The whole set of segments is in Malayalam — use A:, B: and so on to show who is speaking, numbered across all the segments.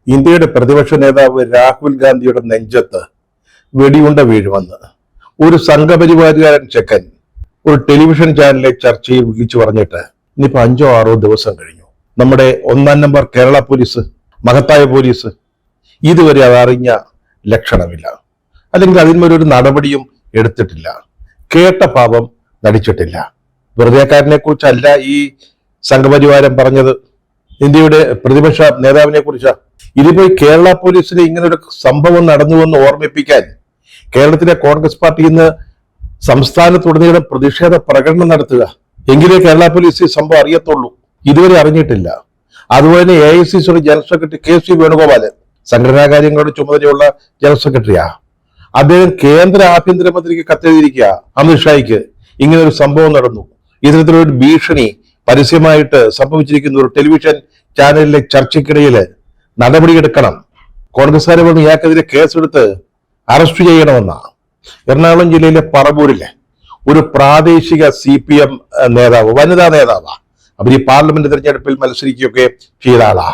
A: ഇന്ത്യയുടെ പ്രതിപക്ഷ നേതാവ് രാഹുൽ ഗാന്ധിയുടെ നെഞ്ചത്ത് വെടിയുണ്ട വീഴുമെന്ന് ഒരു സംഘപരിവാരകാരൻ ചെക്കൻ ഒരു ടെലിവിഷൻ ചാനലിലെ ചർച്ചയിൽ വിളിച്ചു പറഞ്ഞിട്ട് ഇനിയിപ്പോ 5-6 ദിവസം കഴിഞ്ഞു. നമ്മുടെ 1-ാം നമ്പർ കേരള പോലീസ്, മഹത്തായ പോലീസ്, ഇതുവരെ അതറിഞ്ഞ ലക്ഷണമില്ല. അല്ലെങ്കിൽ അതിന്മേലൊരു നടപടിയും എടുത്തിട്ടില്ല. കേട്ട പാപം നടിച്ചിട്ടില്ല. വെറുതെക്കാരനെ കുറിച്ചല്ല ഈ സംഘപരിവാരം പറഞ്ഞത്, ഇന്ത്യയുടെ പ്രതിപക്ഷ നേതാവിനെ കുറിച്ചാണ്. ഇതിപ്പോ കേരള പോലീസിന് ഇങ്ങനെ ഒരു സംഭവം നടന്നുവെന്ന് ഓർമ്മിപ്പിക്കാൻ കേരളത്തിലെ കോൺഗ്രസ് പാർട്ടി ഇന്ന് സംസ്ഥാനത്തുടനീളം പ്രതിഷേധ പ്രകടനം നടത്തുക. എങ്കിലേ കേരള പോലീസ് ഈ സംഭവം അറിയത്തുള്ളൂ. ഇതുവരെ അറിഞ്ഞിട്ടില്ല. അതുപോലെ AICCയുടെ ജനറൽ സെക്രട്ടറി KC വേണുഗോപാലൻ, സംഘടനാ കാര്യങ്ങളുടെ ചുമതലയുള്ള ജനറൽ സെക്രട്ടറിയാ, അദ്ദേഹം കേന്ദ്ര ആഭ്യന്തരമന്ത്രിക്ക് കത്തെഴുതിയിരിക്കുക, അമിത്ഷായ്ക്ക് ഇങ്ങനെ ഒരു സംഭവം നടന്നു, ഇത്തരത്തിലൊരു ഭീഷണി പരസ്യമായിട്ട് സംഭവിച്ചിരിക്കുന്ന ഒരു ടെലിവിഷൻ ചാനലിലെ ചർച്ചയ്ക്കിടയിൽ നടപടിയെടുക്കണം, കോൺഗ്രസ്സുകാരെ വന്ന് ഇയാൾക്കെതിരെ കേസെടുത്ത് അറസ്റ്റ് ചെയ്യണമെന്നാണ്. എറണാകുളം ജില്ലയിലെ പറവൂരിലെ ഒരു പ്രാദേശിക CPM നേതാവ്, വനിതാ നേതാവാ, അവർ ഈ പാർലമെന്റ് തെരഞ്ഞെടുപ്പിൽ മത്സരിക്കുകയൊക്കെ ചെയ്ത ആളാ.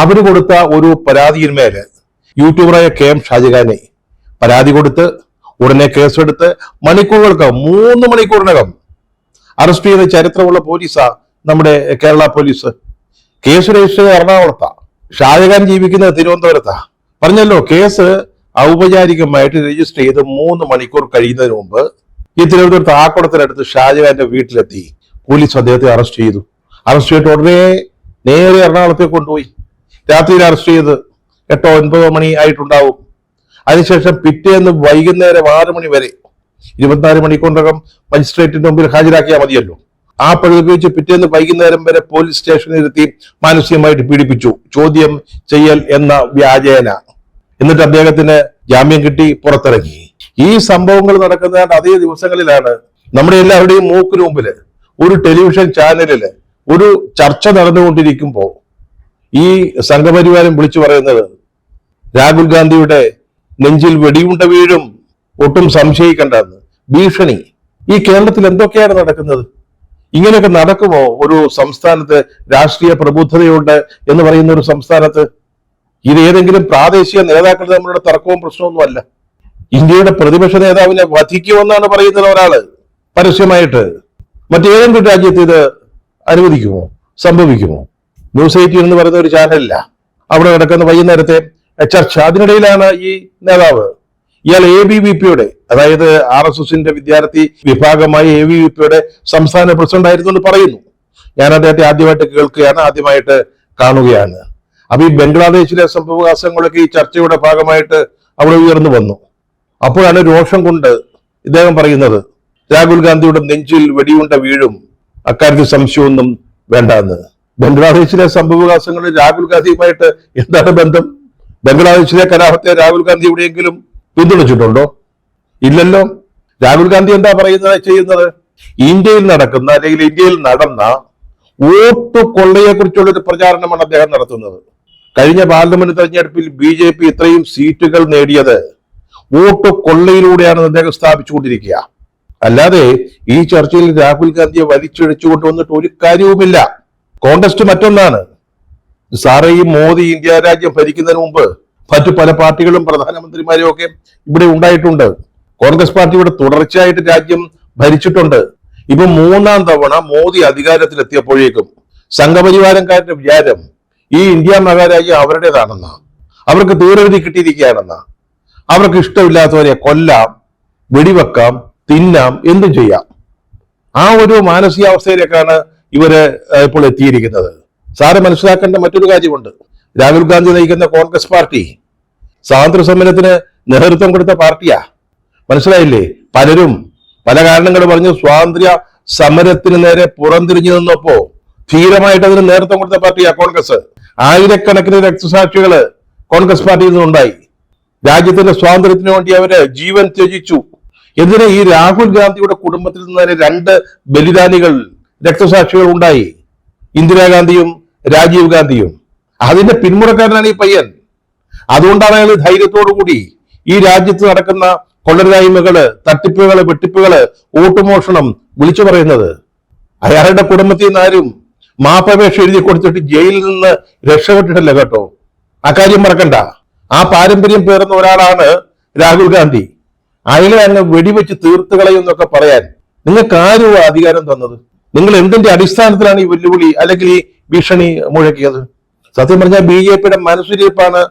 A: അവര് കൊടുത്ത ഒരു പരാതിയിന്മേല് യൂട്യൂബറായ KM ഷാജഹാനെ പരാതി കൊടുത്ത് ഉടനെ കേസെടുത്ത് മണിക്കൂറുകൾക്കകം, 3 മണിക്കൂറിനകം അറസ്റ്റ് ചെയ്ത ചരിത്രമുള്ള പോലീസാ നമ്മുടെ കേരള പോലീസ്. കേസ് രജിസ്റ്റർ ചെയ്ത് എറണാകുളത്താ, ഷാജഹാൻ ജീവിക്കുന്നത് തിരുവനന്തപുരത്താ. പറഞ്ഞല്ലോ, കേസ് ഔപചാരികമായിട്ട് രജിസ്റ്റർ ചെയ്ത് 3 മണിക്കൂർ കഴിയുന്നതിന് മുമ്പ് ഈ തിരുവനന്തപുരത്ത് ആക്കുളത്തിനടുത്ത് ഷാജഹാന്റെ വീട്ടിലെത്തി പോലീസ് അദ്ദേഹത്തെ അറസ്റ്റ് ചെയ്തു. അറസ്റ്റ് ചെയ്തിട്ട് ഉടനെ നേരെ എറണാകുളത്തേക്ക് കൊണ്ടുപോയി. രാത്രിയിൽ അറസ്റ്റ് ചെയ്ത് 8-9 മണി ആയിട്ടുണ്ടാവും. അതിനുശേഷം പിറ്റേന്ന് വൈകുന്നേരം 6 മണി വരെ 24 മണിക്കൂറിനകം മജിസ്ട്രേറ്റിന്റെ മുമ്പിൽ ഹാജരാക്കിയാൽ മതിയല്ലോ. ആ പഴുതുപയോഗിച്ച് പിറ്റേന്ന് വൈകുന്നേരം വരെ പോലീസ് സ്റ്റേഷനിൽ ഇരുത്തി മാനസികമായിട്ട് പീഡിപ്പിച്ചു, ചോദ്യം ചെയ്യൽ എന്ന വ്യാജേന. എന്നിട്ട് അദ്ദേഹത്തിന് ജാമ്യം കിട്ടി, പുറത്തിറങ്ങി. ഈ സംഭവങ്ങൾ നടക്കുന്ന അതേ ദിവസങ്ങളിലാണ് നമ്മുടെ എല്ലാവരുടെയും മൂക്കിന് മുമ്പില് ഒരു ടെലിവിഷൻ ചാനലില് ഒരു ചർച്ച നടന്നുകൊണ്ടിരിക്കുമ്പോ ഈ സംഘപരിവാരം വിളിച്ചു പറയുന്നത് രാഹുൽ ഗാന്ധിയുടെ നെഞ്ചിൽ വെടിയുണ്ട വീഴും, ഒട്ടും സംശയിക്കണ്ടെന്ന്, ഭീഷണി. ഈ കേരളത്തിൽ എന്തൊക്കെയാണ് നടക്കുന്നത്? ഇങ്ങനെയൊക്കെ നടക്കുമോ ഒരു സംസ്ഥാനത്ത്? രാഷ്ട്രീയ പ്രബുദ്ധതയുണ്ട് എന്ന് പറയുന്ന ഒരു സംസ്ഥാനത്ത് ഇത് ഏതെങ്കിലും പ്രാദേശിക നേതാക്കളുടെ തമ്മിലുള്ള തർക്കവും പ്രശ്നമൊന്നുമല്ല. ഇന്ത്യയുടെ പ്രതിപക്ഷ നേതാവിനെ വധിക്കുമെന്നാണ് പറയുന്നത് ഒരാള് പരസ്യമായിട്ട്. മറ്റേതെങ്കിലും രാജ്യത്ത് ഇത് അനുവദിക്കുമോ, സംഭവിക്കുമോ? ന്യൂസ് 18 എന്ന് പറയുന്ന ഒരു ചാനലില്ല അവിടെ നടക്കുന്ന വൈകുന്നേരത്തെ ചർച്ച. അതിനിടയിലാണ് ഈ നേതാവ്, ഇയാൾ ABVPയുടെ, അതായത് RSSന്റെ വിദ്യാർത്ഥി വിഭാഗമായ ABVPയുടെ സംസ്ഥാന പ്രസിഡന്റ് ആയിരുന്നു എന്ന് പറയുന്നു. ഞാൻ അദ്ദേഹത്തെ ആദ്യമായിട്ട് കേൾക്കുകയാണ്, ആദ്യമായിട്ട് കാണുകയാണ്. അപ്പൊ ഈ ബംഗ്ലാദേശിലെ സംഭവവികാസങ്ങളൊക്കെ ഈ ചർച്ചയുടെ ഭാഗമായിട്ട് അവിടെ ഉയർന്നു വന്നു. അപ്പോഴാണ് രോഷം കൊണ്ട് ഇദ്ദേഹം പറയുന്നത് രാഹുൽ ഗാന്ധിയുടെ നെഞ്ചിൽ വെടിയുണ്ട വീഴും, അക്കാര്യത്തിൽ സംശയമൊന്നും വേണ്ടെന്ന്. ബംഗ്ലാദേശിലെ സംഭവവികാസങ്ങളിൽ രാഹുൽ ഗാന്ധിയുമായിട്ട് എന്താണ് ബന്ധം? ബംഗ്ലാദേശിലെ കലാപത്തെ രാഹുൽ ഗാന്ധി എവിടെയെങ്കിലും പിന്തുണച്ചിട്ടുണ്ടോ? ഇല്ലല്ലോ. രാഹുൽ ഗാന്ധി എന്താ ചെയ്യുന്നത്? ഇന്ത്യയിൽ നടക്കുന്ന, അല്ലെങ്കിൽ ഇന്ത്യയിൽ നടന്ന വോട്ട് കൊള്ളയെ കുറിച്ചുള്ള ഒരു പ്രചാരണമാണ് അദ്ദേഹം നടത്തുന്നത്. കഴിഞ്ഞ പാർലമെന്റ് തെരഞ്ഞെടുപ്പിൽ BJP ഇത്രയും സീറ്റുകൾ നേടിയത് വോട്ട് കൊള്ളയിലൂടെയാണ് അദ്ദേഹം സ്ഥാപിച്ചുകൊണ്ടിരിക്കുക. അല്ലാതെ ഈ ചർച്ചയിൽ രാഹുൽ ഗാന്ധിയെ വലിച്ചിഴച്ചു കൊണ്ടുവന്നിട്ട് ഒരു കാര്യവുമില്ല. കോൺടെസ്റ്റ് മറ്റൊന്നാണ്. സാറേ, ഈ മോദി ഇന്ത്യ രാജ്യം ഭരിക്കുന്നതിന് മുമ്പ് മറ്റു പല പാർട്ടികളും പ്രധാനമന്ത്രിമാരും ഒക്കെ ഇവിടെ ഉണ്ടായിട്ടുണ്ട്. കോൺഗ്രസ് പാർട്ടി ഇവിടെ തുടർച്ചയായിട്ട് രാജ്യം ഭരിച്ചിട്ടുണ്ട്. ഇപ്പൊ 3-ാം തവണ മോദി അധികാരത്തിലെത്തിയപ്പോഴേക്കും സംഘപരിവാരക്കാരുടെ വിചാരം ഈ ഇന്ത്യ മഹാരാജ്യം അവരുടേതാണെന്നാ, അവർക്ക് ദൂരവധി കിട്ടിയിരിക്കുകയാണെന്നാ. അവർക്ക് ഇഷ്ടമില്ലാത്തവരെ കൊല്ലാം, വെടിവെക്കാം, തിന്നാം, എന്തും ചെയ്യാം. ആ ഒരു മാനസികാവസ്ഥയിലേക്കാണ് ഇവര് ഇപ്പോൾ എത്തിയിരിക്കുന്നത്. സാറ് മനസ്സിലാക്കേണ്ട മറ്റൊരു കാര്യമുണ്ട്. രാഹുൽ ഗാന്ധി നയിക്കുന്ന കോൺഗ്രസ് പാർട്ടി സ്വാതന്ത്ര്യ സമരത്തിന് നേതൃത്വം കൊടുത്ത പാർട്ടിയാ. മനസ്സിലായില്ലേ? പലരും പല കാരണങ്ങൾ പറഞ്ഞ് സ്വാതന്ത്ര്യ സമരത്തിന് നേരെ പുറംതിരിഞ്ഞു നിന്നപ്പോ ധീരമായിട്ട് അതിന് നേതൃത്വം കൊടുത്ത പാർട്ടിയാ കോൺഗ്രസ്. ആയിരക്കണക്കിന് രക്തസാക്ഷികള് കോൺഗ്രസ് പാർട്ടിയിൽ നിന്നുണ്ടായി. രാജ്യത്തിന്റെ സ്വാതന്ത്ര്യത്തിന് വേണ്ടി അവര് ജീവൻ ത്യജിച്ചു. എന്തിനാ? ഈ രാഹുൽ ഗാന്ധിയുടെ കുടുംബത്തിൽ നിന്ന് തന്നെ 2 ബലിദാനികൾ, രക്തസാക്ഷികൾ ഉണ്ടായി, ഇന്ദിരാഗാന്ധിയും രാജീവ് ഗാന്ധിയും. അതിന്റെ പിന്മുറക്കാരനാണ് ഈ പയ്യൻ. അതുകൊണ്ടാണ് അയാൾ ധൈര്യത്തോടു കൂടി ഈ രാജ്യത്ത് നടക്കുന്ന കൊള്ളരുതായ്മകള്, തട്ടിപ്പുകള്, വെട്ടിപ്പുകള്, വോട്ടുമോഷണം വിളിച്ചു പറയുന്നത്. അയാളുടെ കുടുംബത്തിൽ നിന്ന് ആരും മാപ്പപേക്ഷ എഴുതി കൊടുത്തിട്ട് ജയിലിൽ നിന്ന് രക്ഷപ്പെട്ടിട്ടില്ല കേട്ടോ. ആ കാര്യം മറക്കണ്ട. ആ പാരമ്പര്യം പേർന്ന ഒരാളാണ് രാഹുൽ ഗാന്ധി. അയാളെ അങ്ങ് വെടിവെച്ച് തീർത്ത് കളയുന്നൊക്കെ പറയാൻ നിങ്ങൾക്ക് ആരും അധികാരം തന്നത്? നിങ്ങൾ എന്തിന്റെ അടിസ്ഥാനത്തിലാണ് ഈ വെല്ലുവിളി അല്ലെങ്കിൽ ഈ ഭീഷണി മുഴക്കിയത്? സത്യം പറഞ്ഞാൽ BJPയുടെ മനസ്സുരിപ്പാണ്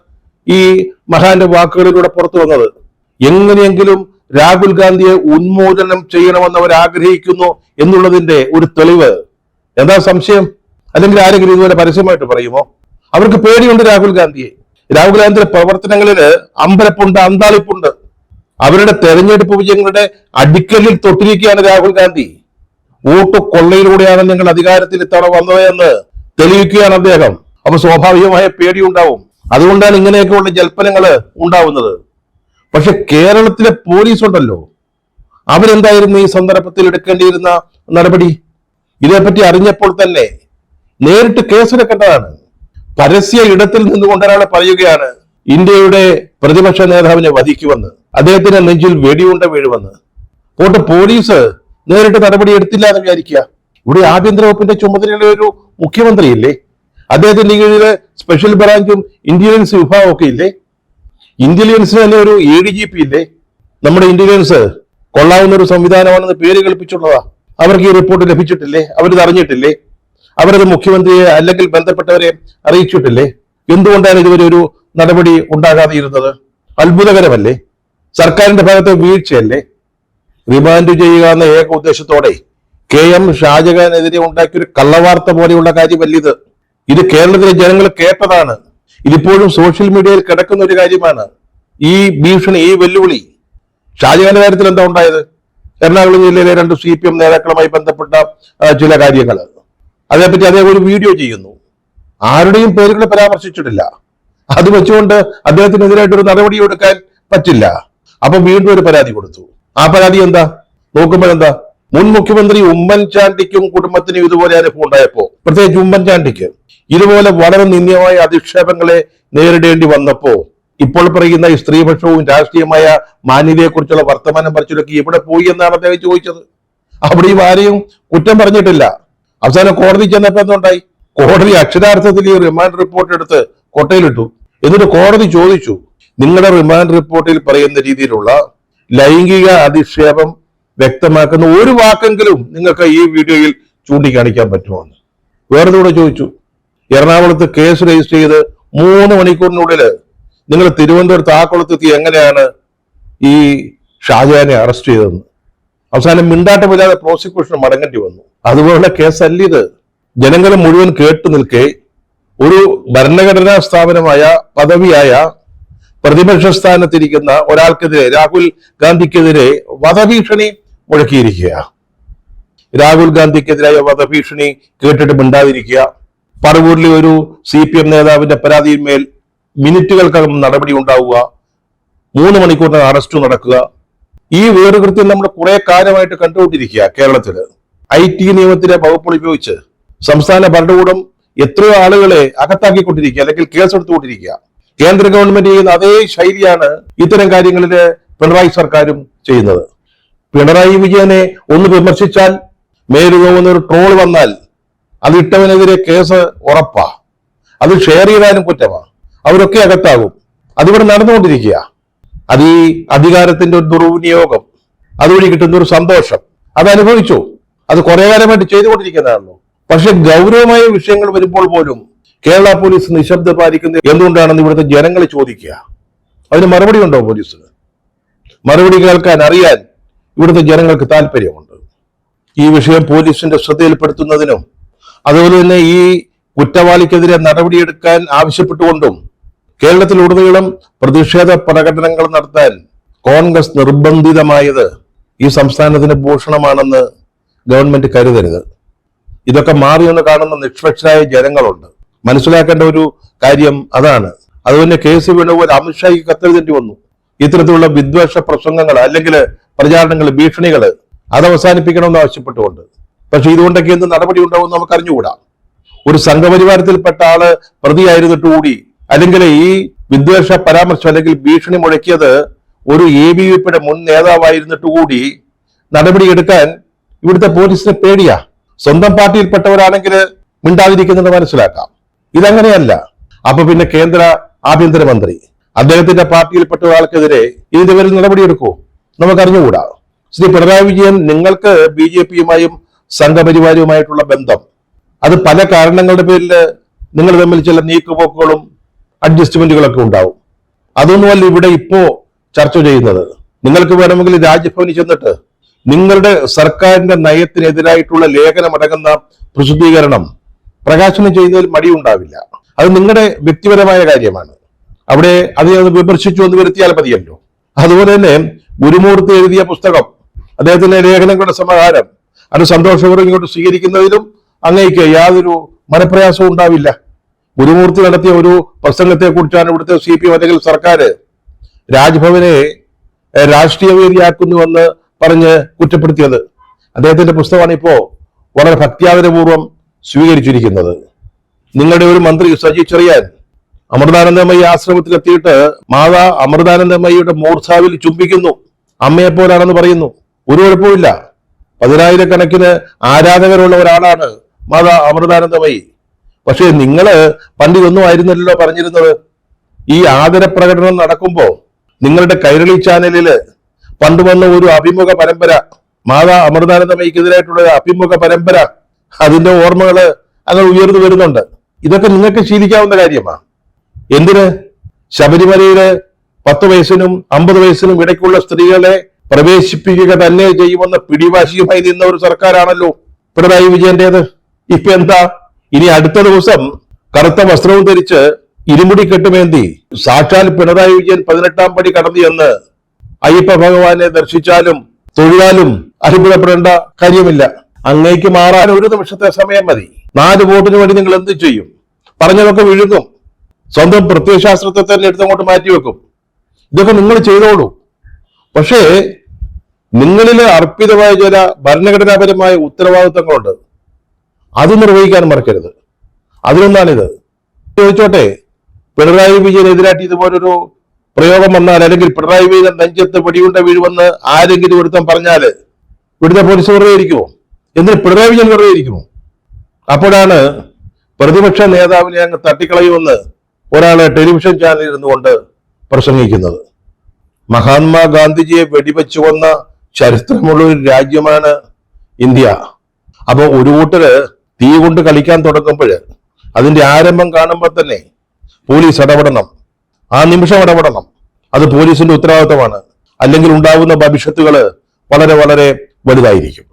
A: ഈ മഹാന്റെ വാക്കുകളിലൂടെ പുറത്തു വന്നത്. എങ്ങനെയെങ്കിലും രാഹുൽ ഗാന്ധിയെ ഉന്മൂലനം ചെയ്യണമെന്ന് അവർ ആഗ്രഹിക്കുന്നു എന്നുള്ളതിന്റെ ഒരു തെളിവ്. എന്താ സംശയം? അല്ലെങ്കിൽ ആരെങ്കിലും ഇതുപോലെ പരസ്യമായിട്ട് പറയുമോ? അവർക്ക് പേടിയുണ്ട് രാഹുൽ ഗാന്ധിയെ. രാഹുൽ ഗാന്ധിയുടെ പ്രവർത്തനങ്ങളിൽ അമ്പരപ്പുണ്ട്, അന്താളിപ്പുണ്ട്. അവരുടെ തെരഞ്ഞെടുപ്പ് വിജയങ്ങളുടെ അടിക്കലിൽ തൊട്ടിരിക്കുകയാണ് രാഹുൽ ഗാന്ധി. വോട്ട് കൊള്ളയിലൂടെയാണ് നിങ്ങൾ അധികാരത്തിൽ ഇത്തവണ വന്നതെന്ന് തെളിയിക്കുകയാണ് അദ്ദേഹം. അപ്പൊ സ്വാഭാവികമായ പേടി ഉണ്ടാവും. അതുകൊണ്ടാണ് ഇങ്ങനെയൊക്കെയുള്ള ജൽപ്പനങ്ങൾ ഉണ്ടാവുന്നത്. പക്ഷെ കേരളത്തിലെ പോലീസ് ഉണ്ടല്ലോ, അവരെന്തായിരുന്നു ഈ സന്ദർഭത്തിൽ എടുക്കേണ്ടിയിരുന്ന നടപടി? ഇതേപ്പറ്റി അറിഞ്ഞപ്പോൾ തന്നെ നേരിട്ട് കേസെടുക്കേണ്ടതാണ്. പരസ്യ ഇടത്തിൽ നിന്നുകൊണ്ട് ഒരാളെ പറയുകയാണ് ഇന്ത്യയുടെ പ്രതിപക്ഷ നേതാവിനെ വധിക്കുമെന്ന്, അദ്ദേഹത്തിന്റെ നെഞ്ചിൽ വെടിയുണ്ട വീഴുമെന്ന്. പോട്ട് പോലീസ് നേരിട്ട് നടപടി എടുത്തില്ല എന്ന് വിചാരിക്കുക. ഇവിടെ ആഭ്യന്തര വകുപ്പിന്റെ ചുമതലയുള്ള ഒരു മുഖ്യമന്ത്രിയില്ലേ? അദ്ദേഹത്തിന്റെ കീഴില് സ്പെഷ്യൽ ബ്രാഞ്ചും ഇന്റലിജൻസ് വിഭാഗം ഒക്കെ ഇല്ലേ? ഇന്റലിജൻസിന് തന്നെ ഒരു ADGP ഇല്ലേ? നമ്മുടെ ഇന്റലിജൻസ് കൊള്ളാവുന്ന ഒരു സംവിധാനമാണെന്ന് പേര് കൽപ്പിച്ചുള്ളതാ. അവർക്ക് ഈ റിപ്പോർട്ട് ലഭിച്ചിട്ടില്ലേ? അവരിത് അറിഞ്ഞിട്ടില്ലേ? അവരത് മുഖ്യമന്ത്രിയെ അല്ലെങ്കിൽ ബന്ധപ്പെട്ടവരെ അറിയിച്ചിട്ടില്ലേ? എന്തുകൊണ്ടാണ് ഇതുവരെ ഒരു നടപടി ഉണ്ടാകാതെ ഇരുന്നത്? അത്ഭുതകരമല്ലേ? സർക്കാരിന്റെ ഭാഗത്തെ വീഴ്ചയല്ലേ? റിമാൻഡ് ചെയ്യുക എന്ന ഏക ഉദ്ദേശത്തോടെ KM ഷാജഹാനെതിരെ ഉണ്ടാക്കിയൊരു കള്ളവാർത്ത പോലെയുള്ള കാര്യമല്ല ഇത്. ഇത് കേരളത്തിലെ ജനങ്ങൾ കേട്ടതാണ്. ഇതിപ്പോഴും സോഷ്യൽ മീഡിയയിൽ കിടക്കുന്ന ഒരു കാര്യമാണ്. ഈ ഭീഷണി, ഈ വെല്ലുവിളി. ഷാജഹാന്റെ കാര്യത്തിൽ എന്താ ഉണ്ടായത്? എറണാകുളം ജില്ലയിലെ 2 CPM നേതാക്കളുമായി ബന്ധപ്പെട്ട ചില കാര്യങ്ങൾ, അതേപ്പറ്റി അദ്ദേഹം ഒരു വീഡിയോ ചെയ്യുന്നു. ആരുടെയും പേരുകൾ പരാമർശിച്ചിട്ടില്ല. അത് വെച്ചുകൊണ്ട് അദ്ദേഹത്തിനെതിരായിട്ടൊരു നടപടി എടുക്കാൻ പറ്റില്ല. അപ്പൊ വീണ്ടും ഒരു പരാതി കൊടുത്തു. ആ പരാതി എന്താ? നോക്കുമ്പോഴെന്താ, മുൻ മുഖ്യമന്ത്രി ഉമ്മൻചാണ്ടിക്കും കുടുംബത്തിനും ഇതുപോലെ അനുഭവം ഉണ്ടായപ്പോ, പ്രത്യേകിച്ച് ഉമ്മൻചാണ്ടിക്ക് ഇതുപോലെ വളരെ നിന്ദ്യമായ അധിക്ഷേപങ്ങളെ നേരിടേണ്ടി വന്നപ്പോ ഇപ്പോൾ പറയുന്ന ഈ സ്ത്രീപക്ഷവും രാഷ്ട്രീയമായ മാന്യതയെക്കുറിച്ചുള്ള വർത്തമാനം പറച്ചിലൊക്കെ ഇവിടെ പോയി എന്നാണ് അദ്ദേഹം ചോദിച്ചത്. അവിടെയും ആരെയും കുറ്റം പറഞ്ഞിട്ടില്ല. അവസാനം കോടതി ചെന്നപ്പോ എന്തുണ്ടായി? കോടതി അക്ഷരാർത്ഥത്തിൽ ഈ റിമാൻഡ് റിപ്പോർട്ട് എടുത്ത് കൊട്ടയിലിട്ടു. എന്നിട്ട് കോടതി ചോദിച്ചു, നിങ്ങളുടെ റിമാൻഡ് റിപ്പോർട്ടിൽ പറയുന്ന രീതിയിലുള്ള ലൈംഗിക അധിക്ഷേപം വ്യക്തമാക്കുന്ന ഒരു വാക്കെങ്കിലും നിങ്ങൾക്ക് ഈ വീഡിയോയിൽ ചൂണ്ടിക്കാണിക്കാൻ പറ്റുമോ എന്ന് വേറെ കൂടെ ചോദിച്ചു. എറണാകുളത്ത് കേസ് രജിസ്റ്റർ ചെയ്ത് 3 മണിക്കൂറിനുള്ളിൽ നിങ്ങൾ തിരുവനന്തപുരത്ത് ആക്കുളത്തെത്തി എങ്ങനെയാണ് ഈ ഷാജഹാനെ അറസ്റ്റ് ചെയ്തതെന്ന്. അവസാനം മിണ്ടാട്ടമില്ലാതെ പ്രോസിക്യൂഷൻ മടങ്ങേണ്ടി വന്നു. അതുപോലുള്ള കേസല്ല ഇത്. ജനങ്ങളെ മുഴുവൻ കേട്ടു നിൽക്കെ ഒരു ഭരണഘടനാ സ്ഥാപനമായ പദവിയായ പ്രതിപക്ഷ സ്ഥാനത്തിരിക്കുന്ന ഒരാൾക്കെതിരെ, രാഹുൽ ഗാന്ധിക്കെതിരെ വധഭീഷണി മുഴക്കിയിരിക്കുക. രാഹുൽ ഗാന്ധിക്കെതിരായ വധഭീഷണി കേട്ടിട്ട് മിണ്ടാതിരിക്കുക. പറവൂരിലെ ഒരു CPM നേതാവിന്റെ പരാതിയിന്മേൽ മിനിറ്റുകൾക്കകം നടപടി ഉണ്ടാവുക, 3 മണിക്കൂറിന് അറസ്റ്റ് നടക്കുക. ഈ വേറുകൃത്യം നമ്മൾ കുറെ കാലമായിട്ട് കണ്ടുകൊണ്ടിരിക്കുക. കേരളത്തില് IT നിയമത്തിലെ വകുപ്പുകൾ ഉപയോഗിച്ച് സംസ്ഥാന ഭരണകൂടം എത്രയോ ആളുകളെ അകത്താക്കിക്കൊണ്ടിരിക്കുക, അല്ലെങ്കിൽ കേസെടുത്തുകൊണ്ടിരിക്കുക. കേന്ദ്ര ഗവൺമെന്റ് ചെയ്യുന്ന അതേ ശൈലിയാണ് ഇത്തരം കാര്യങ്ങളിൽ പിണറായി സർക്കാരും ചെയ്യുന്നത്. പിണറായി വിജയനെ ഒന്ന് വിമർശിച്ചാൽ, മേലുപോകുന്ന ഒരു ട്രോൾ വന്നാൽ അത് ഇട്ടവനെതിരെ കേസ് ഉറപ്പാ. അത് ഷെയർ ചെയ്താലും കുറ്റമാ. അവരൊക്കെ അകത്താകും. അതിവിടെ നടന്നുകൊണ്ടിരിക്കുക. അത് ഈ അധികാരത്തിന്റെ ഒരു ദുർവിനിയോഗം, അതുവഴി കിട്ടുന്ന ഒരു സന്തോഷം, അത് അനുഭവിച്ചു. അത് കുറെ കാലമായിട്ട് ചെയ്തുകൊണ്ടിരിക്കുന്നതാണല്ലോ. പക്ഷെ ഗൗരവമായ വിഷയങ്ങൾ വരുമ്പോൾ പോലും കേരള പോലീസ് നിശബ്ദത പാലിക്കുന്നത് എന്തുകൊണ്ടാണെന്ന് ഇവിടുത്തെ ജനങ്ങൾ ചോദിക്കുക. അതിന് മറുപടി ഉണ്ടോ പോലീസിന്? മറുപടി കേൾക്കാൻ, അറിയാൻ ഇവിടുത്തെ ജനങ്ങൾക്ക് താല്പര്യമുണ്ട്. ഈ വിഷയം പോലീസിന്റെ ശ്രദ്ധയിൽപ്പെടുത്തുന്നതിനും അതുപോലെ തന്നെ ഈ കുറ്റവാളിക്കെതിരെ നടപടിയെടുക്കാൻ ആവശ്യപ്പെട്ടുകൊണ്ടും കേരളത്തിലുടനീളം പ്രതിഷേധ പ്രകടനങ്ങൾ നടത്താൻ കോൺഗ്രസ് നിർബന്ധിതമായത് ഈ സംസ്ഥാനത്തിന് ഭൂഷണമാണെന്ന് ഗവൺമെന്റ് കരുതരുത്. ഇതൊക്കെ മാറിയെന്ന് കാണുന്ന നിഷ്പക്ഷരായ ജനങ്ങളുണ്ട്. മനസ്സിലാക്കേണ്ട ഒരു കാര്യം അതാണ്. അതുപോലെ കേസ് വേണുപോലെ അമിത്ഷായ്ക്ക് കത്തെഴുതേണ്ടി വന്നു. ഇത്തരത്തിലുള്ള വിദ്വേഷ പ്രസംഗങ്ങൾ അല്ലെങ്കിൽ പ്രചാരണങ്ങൾ, ഭീഷണികൾ അത് അവസാനിപ്പിക്കണമെന്ന് ആവശ്യപ്പെട്ടുകൊണ്ട്. പക്ഷെ ഇതുകൊണ്ടൊക്കെ എന്ത് നടപടി ഉണ്ടാവും നമുക്ക് അറിഞ്ഞുകൂടാ. ഒരു സംഘപരിവാരത്തിൽപ്പെട്ട ആള് പ്രതിയായിരുന്നിട്ട് കൂടി, അല്ലെങ്കിൽ ഈ വിദ്വേഷ പരാമർശം അല്ലെങ്കിൽ ഭീഷണി മുഴക്കിയത് ഒരു ABVPയുടെ മുൻ നേതാവായിരുന്നിട്ട് കൂടി നടപടിയെടുക്കാൻ ഇവിടുത്തെ പോലീസിന് പേടിയാ. സ്വന്തം പാർട്ടിയിൽപ്പെട്ടവരാണെങ്കിൽ മിണ്ടാതിരിക്കുന്നത് മനസ്സിലാക്കാം. ഇതങ്ങനെയല്ല. അപ്പൊ പിന്നെ കേന്ദ്ര ആഭ്യന്തരമന്ത്രി. അദ്ദേഹത്തിന്റെ പാർട്ടിയിൽപ്പെട്ട ഒരാൾക്കെതിരെ ഇതിന്റെ പേരിൽ നടപടിയെടുക്കൂ? നമുക്കറിഞ്ഞുകൂടാ. ശ്രീ പിണറായി വിജയൻ, നിങ്ങൾക്ക് BJP-യുമായും സംഘപരിവാരവുമായിട്ടുള്ള ബന്ധം, അത് പല കാരണങ്ങളുടെ പേരിൽ നിങ്ങൾ തമ്മിൽ ചില നീക്കുപോക്കുകളും അഡ്ജസ്റ്റ്മെന്റുകളൊക്കെ ഉണ്ടാവും. അതൊന്നുമല്ല ഇവിടെ ഇപ്പോ ചർച്ച ചെയ്യുന്നത്. നിങ്ങൾക്ക് വേണമെങ്കിൽ രാജ്ഭവനിൽ ചെന്നിട്ട് നിങ്ങളുടെ സർക്കാരിന്റെ നയത്തിനെതിരായിട്ടുള്ള ലേഖനമടങ്ങുന്ന പ്രസിദ്ധീകരണം പ്രകാശനം ചെയ്യുന്നതിൽ മടിയുണ്ടാവില്ല. അത് നിങ്ങളുടെ വ്യക്തിപരമായ കാര്യമാണ്. അവിടെ അത് വിമർശിച്ചു എന്ന് വരുത്തിയാൽ മതിയല്ലോ. അതുപോലെ തന്നെ ഗുരുമൂർത്തി എഴുതിയ പുസ്തകം, അദ്ദേഹത്തിന്റെ ലേഖനങ്ങളുടെ സമാഹാരം, അത് സന്തോഷപൂർവ്വം ഇങ്ങോട്ട് സ്വീകരിക്കുന്നതിലും അങ്ങേക്ക് യാതൊരു മനപ്രയാസവും ഉണ്ടാവില്ല. ഗുരുമൂർത്തി നടത്തിയ ഒരു പ്രസംഗത്തെ കുറിച്ചാണ് ഇവിടുത്തെ CPM അല്ലെങ്കിൽ സർക്കാർ രാജ്ഭവനെ രാഷ്ട്രീയവേദിയാക്കുന്നുവെന്ന് പറഞ്ഞ് കുറ്റപ്പെടുത്തിയത്. അദ്ദേഹത്തിന്റെ പുസ്തകമാണ് ഇപ്പോ വളരെ ഭക്ത്യാദരപൂർവ്വം സ്വീകരിച്ചിരിക്കുന്നത്. നിങ്ങളുടെ ഒരു മന്ത്രി സജി ചെറിയാൻ അമൃതാനന്ദമയി ആശ്രമത്തിലെത്തിയിട്ട് മാതാ അമൃതാനന്ദമയിയുടെ മൂർധാവിൽ ചുംബിക്കുന്നു, അമ്മയെപ്പോലാണെന്ന് പറയുന്നു. ഒരു കുഴപ്പമില്ല. 10,000-കണക്കിന് ആരാധകരുള്ള ഒരാളാണ് മാതാ അമൃതാനന്ദമയി. പക്ഷേ നിങ്ങള് പണ്ട് ഇതൊന്നും ആയിരുന്നല്ലോ പറഞ്ഞിരുന്നത്. ഈ ആദര പ്രകടനം നടക്കുമ്പോ നിങ്ങളുടെ കൈരളി ചാനലില് പണ്ട് വന്ന ഒരു അഭിമുഖ പരമ്പര, മാതാ അമൃതാനന്ദമയിക്കെതിരായിട്ടുള്ള അഭിമുഖ പരമ്പര, അതിന്റെ ഓർമ്മകള് അങ്ങനെ ഉയർന്നു വരുന്നുണ്ട്. ഇതൊക്കെ നിങ്ങൾക്ക് ശീലിക്കാവുന്ന കാര്യമാണ്. എന്തിന്? ശബരിമലയില് 10 വയസ്സിനും 50 വയസ്സിനും ഇടയ്ക്കുള്ള സ്ത്രീകളെ പ്രവേശിപ്പിക്കുക തന്നെ ചെയ്യുമെന്ന പിടിവാശിയുമായി നിന്ന ഒരു സർക്കാരാണല്ലോ പിണറായി വിജയന്റേത്. ഇപ്പൊ എന്താ? ഇനി അടുത്ത ദിവസം കറുത്ത വസ്ത്രവും ധരിച്ച് ഇരുമുടി കെട്ടുമേന്തി സാക്ഷാൽ പിണറായി വിജയൻ 18-ാം പടി കടന്നു എന്ന് അയ്യപ്പ ഭഗവാനെ ദർശിച്ചാലും തൊഴുതാലും അത്ഭുതപ്പെടേണ്ട കാര്യമില്ല. അങ്ങേക്ക് മാറാൻ ഒരു നിമിഷത്തെ സമയം മതി. 4 വോട്ടിന് വേണ്ടി നിങ്ങൾ എന്ത് ചെയ്യും? പറഞ്ഞതൊക്കെ വിഴുങ്ങും. സ്വന്തം പ്രത്യയശാസ്ത്രത്തെ തന്നെ എടുത്തങ്ങോട്ട് മാറ്റിവെക്കും. ഇതൊക്കെ നിങ്ങൾ ചെയ്തോളൂ. പക്ഷേ നിങ്ങളിൽ അർപ്പിതമായ ചില ഭരണഘടനാപരമായ ഉത്തരവാദിത്തങ്ങളുണ്ട്. അത് നിർവഹിക്കാൻ മറക്കരുത്. അതിലൊന്നാണിത്. ചോദിച്ചോട്ടെ, പിണറായി വിജയനെതിരായിട്ട് ഇതുപോലൊരു പ്രയോഗം വന്നാൽ, അല്ലെങ്കിൽ പിണറായി വിജയൻ നെഞ്ചത്ത് വെടിയുണ്ട വീഴുമെന്ന് ആരെങ്കിലും ഒരുത്തം പറഞ്ഞാല് ഇവിടുത്തെ പോലീസ് വെറുതെ ഇരിക്കുമോ? എന്തിന് പിണറായി വിജയൻ വെറുതെ ഇരിക്കുമോ? അപ്പോഴാണ് പ്രതിപക്ഷ നേതാവിനെ അങ്ങ് തട്ടിക്കളയുമെന്ന് ഒരാള് ടെലിവിഷൻ ചാനലിൽ ഇരുന്നുകൊണ്ട് പ്രസംഗിക്കുന്നത്. മഹാത്മാഗാന്ധിജിയെ വെടിവെച്ചു കൊന്ന ചരിത്രമുള്ള ഒരു രാജ്യമാണ് ഇന്ത്യ. അപ്പൊ ഒരു കൂട്ടര് തീ കൊണ്ട് കളിക്കാൻ തുടങ്ങുമ്പോൾ അതിന്റെ ആരംഭം കാണുമ്പോൾ തന്നെ പോലീസ് ഇടപെടണം. ആ നിമിഷം ഇടപെടണം. അത് പോലീസിന്റെ ഉത്തരവാദിത്തമാണ്. അല്ലെങ്കിൽ ഉണ്ടാകുന്ന ഭവിഷ്യത്തുകള് വളരെ വളരെ വലുതായിരിക്കും.